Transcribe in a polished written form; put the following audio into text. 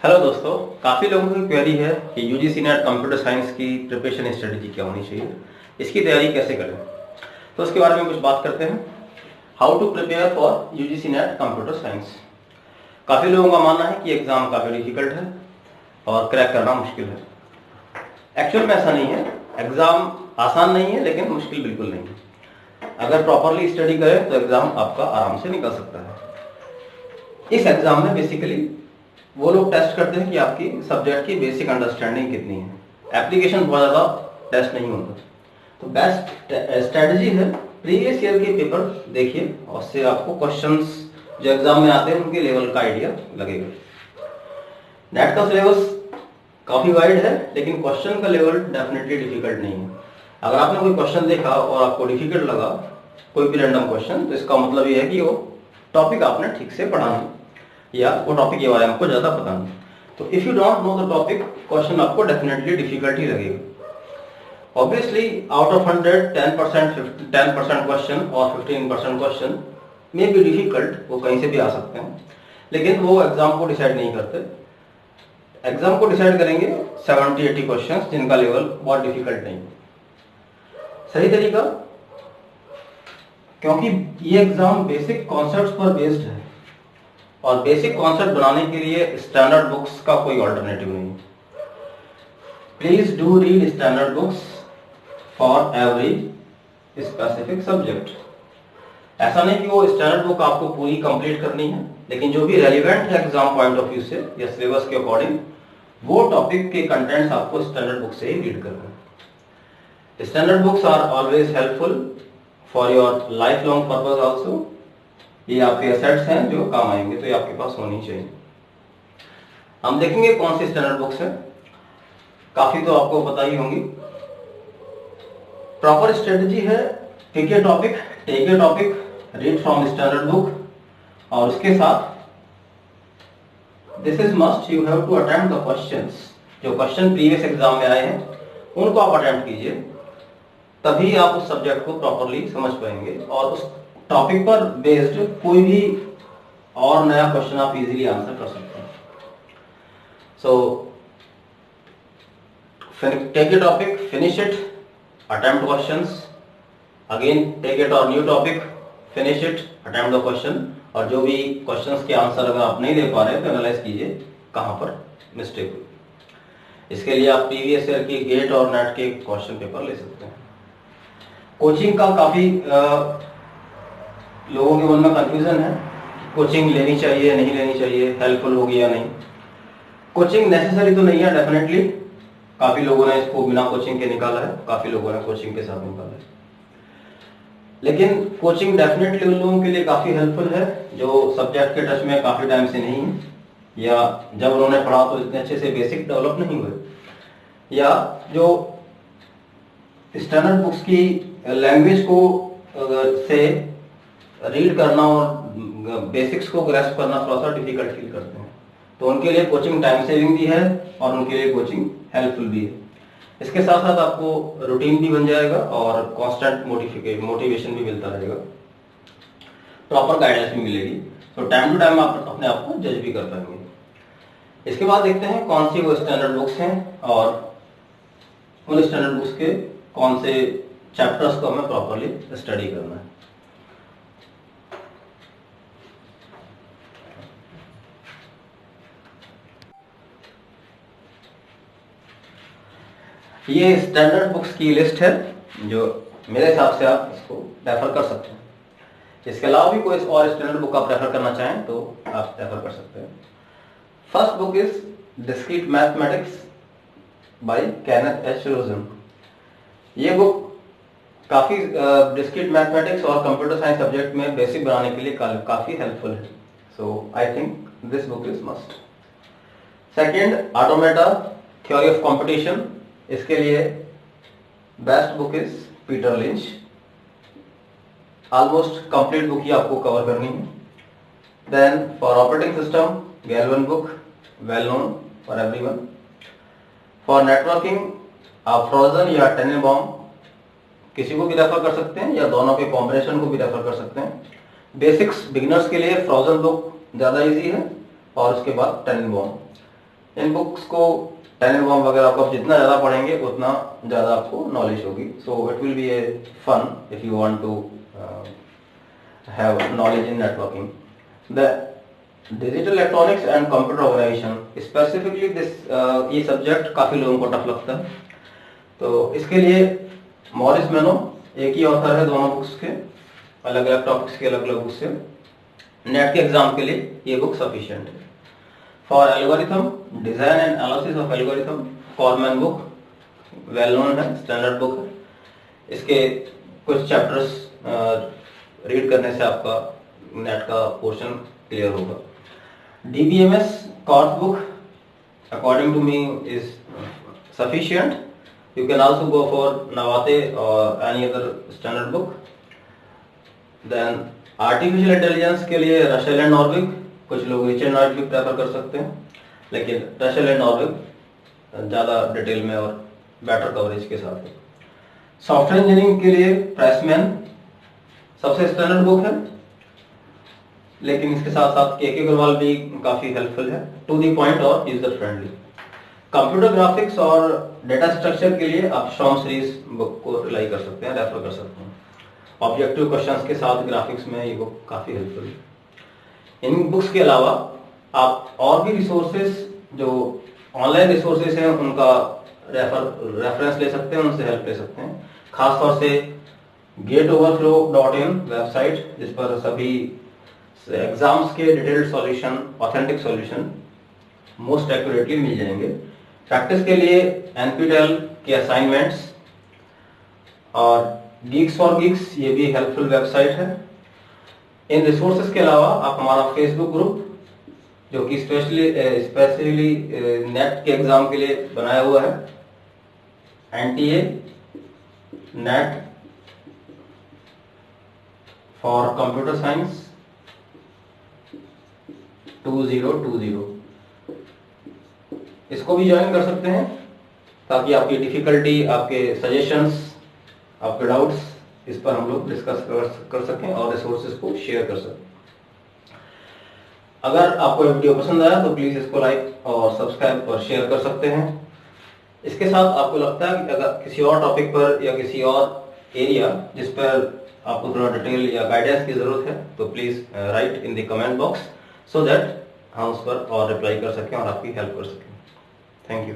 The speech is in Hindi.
हेलो दोस्तों, काफ़ी लोगों की क्वेरी है कि यूजीसी नेट कंप्यूटर साइंस की प्रिपरेशन स्ट्रेटजी क्या होनी चाहिए, इसकी तैयारी कैसे करें। तो उसके बारे में कुछ बात करते हैं। How to prepare for UGC NET computer science. काफ़ी लोगों का मानना है कि एग्ज़ाम काफ़ी डिफिकल्ट है और क्रैक करना मुश्किल है। एक्चुअल में ऐसा नहीं है। एग्ज़ाम आसान नहीं है लेकिन मुश्किल बिल्कुल नहीं है। अगर प्रॉपरली स्टडी करें तो एग्ज़ाम आपका आराम से निकल सकता है। इस एग्ज़ाम में बेसिकली वो लोग टेस्ट करते हैं कि आपकी सब्जेक्ट की बेसिक अंडरस्टैंडिंग कितनी है। एप्लीकेशन बहुत ज़्यादा टेस्ट नहीं होता। तो बेस्ट स्ट्रेटजी है प्रीवियस ईयर के पेपर देखिए और उससे आपको क्वेश्चंस जो एग्जाम में आते हैं उनके लेवल का आइडिया लगेगा। नेट का सिलेबस काफ़ी वाइड है लेकिन क्वेश्चन का लेवल डेफिनेटली डिफिकल्ट नहीं है। अगर आपने कोई क्वेश्चन देखा और आपको डिफिकल्ट लगा, कोई भी रैंडम क्वेश्चन, तो इसका मतलब ये है कि वो टॉपिक आपने ठीक से पढ़ा नहीं या वो टॉपिक के बारे में आपको ज़्यादा पता नहीं। तो if you don't know the topic, question आपको डेफिनेटली डिफिकल्ट ही लगेगा। ऑब्वियसली आउट ऑफ 100 10% क्वेश्चन और 15% क्वेश्चन मे बी डिफिकल्ट, वो कहीं से भी आ सकते हैं, लेकिन वो एग्जाम को डिसाइड नहीं करते। एग्जाम को डिसाइड करेंगे 70-80 क्वेश्चन जिनका लेवल बहुत डिफिकल्ट नहीं। सही तरीका, क्योंकि ये एग्जाम बेसिक कॉन्सेप्ट्स पर बेस्ड है और बेसिक कॉन्सेप्ट बनाने के लिए स्टैंडर्ड बुक्स का कोई ऑल्टरनेटिव नहीं। Please do read standard books for every specific subject. ऐसा नहीं कि वो स्टैंडर्ड बुक आपको पूरी कंप्लीट करनी है, लेकिन जो भी रेलिवेंट है एग्जाम पॉइंट ऑफ व्यू से या सिलेबस के अकॉर्डिंग, वो टॉपिक के कंटेंट्स आपको स्टैंडर्ड बुक से ही रीड करना है। Standard books are always helpful for your life long purpose also. ये आपके एसेट्स हैं जो काम आएंगे, तो ये आपके पास होनी चाहिए। हम देखेंगे कौन सी स्टैंडर्ड बुक्स हैं। काफी तो आपको पता ही होंगी। प्रॉपर स्ट्रेटजी है, pick a topic, take a topic, read from standard book, और उसके साथ this is must, you have to attempt the questions. जो क्वेश्चन प्रीवियस एग्जाम में आए हैं उनको आप अटेम्प्ट कीजिए, तभी आप उस सब्जेक्ट को प्रॉपरली समझ पाएंगे और उस टॉपिक पर बेस्ड कोई भी और नया क्वेश्चन आप इजीली आंसर कर सकते हैं। So take a topic, finish it, attempt questions, again take it और new topic, finish it, attempt the question, और जो भी क्वेश्चंस के आंसर अगर आप नहीं दे पा रहे हैं तो एनालाइज कीजिए कहां पर मिस्टेक हुई। इसके लिए आप प्रीवियस ईयर की गेट और नेट के क्वेश्चन पेपर ले सकते हैं। कोचिंग का काफी लोगों के मन में कंफ्यूजन है, कोचिंग लेनी चाहिए नहीं लेनी चाहिए, हेल्पफुल होगी या नहीं। कोचिंग नेसेसरी तो नहीं है डेफिनेटली। काफी लोगों ने इसको बिना कोचिंग के निकाला है, काफी लोगों ने कोचिंग के साथ निकाला है, लेकिन कोचिंग डेफिनेटली उन लोगों के लिए काफी हेल्पफुल है जो सब्जेक्ट के टच में काफी टाइम से नहीं है, या जब उन्होंने पढ़ा तो इतने अच्छे से बेसिक डेवलप नहीं हुए, या जो स्टैंडर्ड बुक्स की लैंग्वेज को से रीड करना और बेसिक्स को ग्रैस्प करना थोड़ा सा डिफिकल्ट फील करते हैं। तो उनके लिए कोचिंग टाइम सेविंग भी है और उनके लिए कोचिंग हेल्पफुल भी है। इसके साथ साथ आपको रूटीन भी बन जाएगा और कांस्टेंट मोटिवेशन भी मिलता रहेगा, प्रॉपर गाइडेंस भी मिलेगी। तो टाइम टू टाइम आप अपने आप को जज भी कर पाएंगे। इसके बाद देखते हैं कौन सी वो स्टैंडर्ड बुक्स हैं और उन स्टैंडर्ड बुक्स के कौन से चैप्टर्स को हमें प्रॉपरली स्टडी करना है। ये स्टैंडर्ड बुक्स की लिस्ट है जो मेरे हिसाब से आप इसको रेफर कर सकते हैं। इसके अलावा भी कोई और स्टैंडर्ड बुक आप रेफर करना चाहें तो आप रेफर कर सकते हैं। First book is discrete mathematics by Kenneth H Rosen. ये बुक काफी डिस्क्रीट मैथमेटिक्स और कंप्यूटर साइंस सब्जेक्ट में बेसिक बनाने के लिए काफी हेल्पफुल है। So I think this book is must. Second, automata theory of competition. इसके लिए best book is Peter Linz. Almost complete book ही आपको कवर करनी है। Then for operating system, Galvin book, well known for everyone. For networking आप फ्रोजन या टेनेबाउम किसी को भी रेफर कर सकते हैं या दोनों के कॉम्बिनेशन को भी रेफर कर सकते हैं। बेसिक्स बिगिनर्स के लिए फ्रोजन बुक ज़्यादा इजी है और उसके बाद टेनेबाउम। इन बुक्स को टेनेनबाउम वगैरह को आप जितना ज़्यादा पढ़ेंगे उतना ज़्यादा आपको नॉलेज होगी. So it will be a fun if you want to have knowledge in networking. The digital electronics and computer organisation specifically this, ये सब्जेक्ट काफ़ी लोगों को टफ लगता है. तो इसके लिए मॉरिस मेनो एक ही ऑथर है दोनों बुक्स के, अलग अलग टॉपिक्स के अलग अलग बुक्स से. नेट के एग्जाम के लिए ये बुक सफिशिएंट है. For algorithm design and analysis of algorithm Forman book well known है, स्टैंडर्ड बुक है. इसके कुछ चैप्टर्स रीड करने से आपका नेट का पोर्शन क्लियर होगा. DBMS course book according to me is sufficient. You can also go for Navate or any other standard book. Then artificial intelligence के लिए रशेल एंड नॉर्विग, कुछ लोग रिचर्ड नॉर्विग भी प्रेफर कर सकते हैं, लेकिन रशेल एंड नॉर्विग ज़्यादा डिटेल में और बेटर कवरेज के साथ है. सॉफ्टवेयर इंजीनियरिंग के लिए प्रेसमैन सबसे स्टैंडर्ड बुक है, लेकिन इसके साथ साथ के अग्रवाल भी काफ़ी हेल्पफुल है, टू दी पॉइंट और यूजर फ्रेंडली. कंप्यूटर ग्राफिक्स और डेटा स्ट्रक्चर के लिए आप शॉम सीरीज बुक को रिलाई कर सकते हैं, रेफर कर सकते हैं. ऑब्जेक्टिव क्वेश्चंस के साथ ग्राफिक्स में ये बुक काफ़ी हेल्पफुल है. इन बुक्स के अलावा आप और भी रिसोर्सेज जो ऑनलाइन रिसोर्सेज हैं उनका रेफरेंस ले सकते हैं, उनसे हेल्प ले सकते हैं. खासतौर से getoverflow.in वेबसाइट, जिस पर सभी एग्जाम्स के detailed solution, authentic solution most accurately मिल जाएंगे. प्रैक्टिस के लिए NPTEL के असाइनमेंट्स और गीक्स फॉर गिग्स ये भी हेल्पफुल वेबसाइट है. इन रिसोर्सेज के अलावा आप हमारा फेसबुक ग्रुप, जो कि स्पेशली नेट के एग्जाम के लिए बनाया हुआ है, NTA net for computer science 2020, इसको भी ज्वाइन कर सकते हैं ताकि आपकी डिफिकल्टी, आपके सजेशंस, आपके डाउट्स इस पर हम लोग डिस्कस कर सकें और रिसोर्सेज को शेयर कर सकें. अगर आपको ये वीडियो पसंद आया तो प्लीज़ इसको लाइक और सब्सक्राइब और शेयर कर सकते हैं. इसके साथ आपको लगता है कि अगर किसी और टॉपिक पर या किसी और एरिया जिस पर आपको थोड़ा डिटेल या गाइडेंस की ज़रूरत है तो please write in the comment box, so that हम उस पर और रिप्लाई कर सकें और आपकी हेल्प कर सकें. Thank you.